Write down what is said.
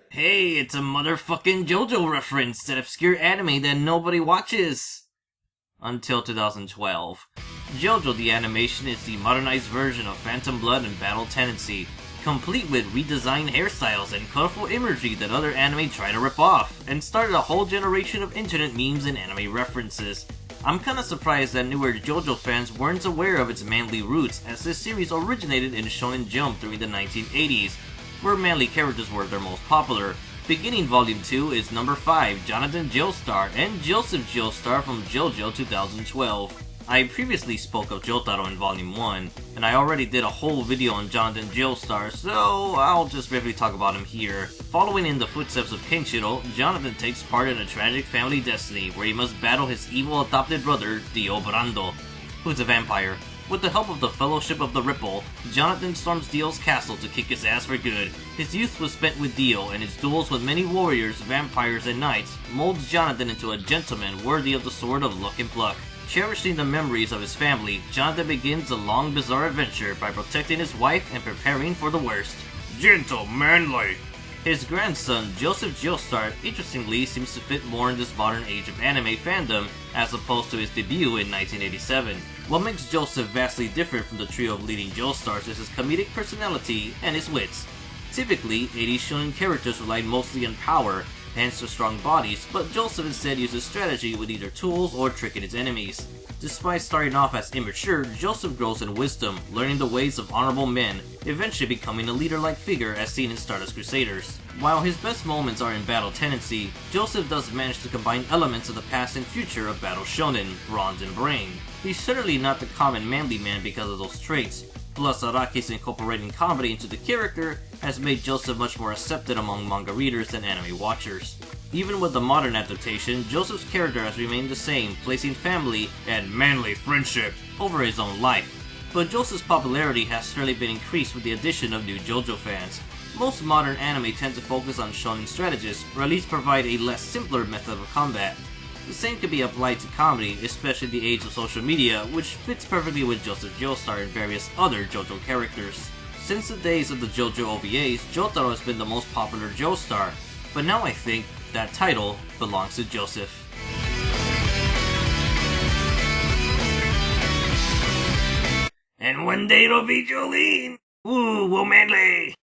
Hey, it's a motherfucking JoJo reference, that obscure anime that nobody watches. Until 2012. JoJo the animation is the modernized version of Phantom Blood and Battle Tendency, complete with redesigned hairstyles and colorful imagery that other anime try to rip off, and started a whole generation of internet memes and anime references. I'm kinda surprised that newer JoJo fans weren't aware of its manly roots, as this series originated in Shonen Jump during the 1980s, where manly characters were their most popular. Beginning Volume 2 is number 5, Jonathan JOestar and Joseph JOestar from JoJo 2012. I previously spoke of Jotaro in Volume 1, and I already did a whole video on Jonathan JOestar, so I'll just briefly talk about him here. Following in the footsteps of Kenshiro, Jonathan takes part in a tragic family destiny where he must battle his evil adopted brother, Dio Brando, who's a vampire. With the help of the Fellowship of the Ripple, Jonathan storms Dio's castle to kick his ass for good. His youth was spent with Dio, and his duels with many warriors, vampires, and knights molds Jonathan into a gentleman worthy of the Sword of Luck and Pluck. Cherishing the memories of his family, Jonathan begins a long, bizarre adventure by protecting his wife and preparing for the worst. Gentle, manly. His grandson, Joseph JOestar, interestingly seems to fit more in this modern age of anime fandom, as opposed to his debut in 1987. What makes Joseph vastly different from the trio of leading JOestars is his comedic personality and his wits. Typically, 80s shonen characters relied mostly on power, hence their strong bodies, but Joseph instead uses strategy with either tools or tricking his enemies. Despite starting off as immature, Joseph grows in wisdom, learning the ways of honorable men, eventually becoming a leader-like figure as seen in Stardust Crusaders. While his best moments are in Battle Tendency, Joseph does manage to combine elements of the past and future of Battle Shonen, Bronze and Brain. He's certainly not the common manly man because of those traits, plus Araki's incorporating comedy into the character has made Joseph much more accepted among manga readers and anime watchers. Even with the modern adaptation, Joseph's character has remained the same, placing family and manly friendship over his own life. But Joseph's popularity has certainly been increased with the addition of new JoJo fans. Most modern anime tend to focus on shonen strategists, or at least provide a less simpler method of combat. The same could be applied to comedy, especially in the age of social media, which fits perfectly with Joseph JOestar and various other JoJo characters. Since the days of the JoJo OVAs, Jotaro has been the most popular JOestar, but now I think that title belongs to Joseph. And one day it'll be Jolene! Ooh, manly!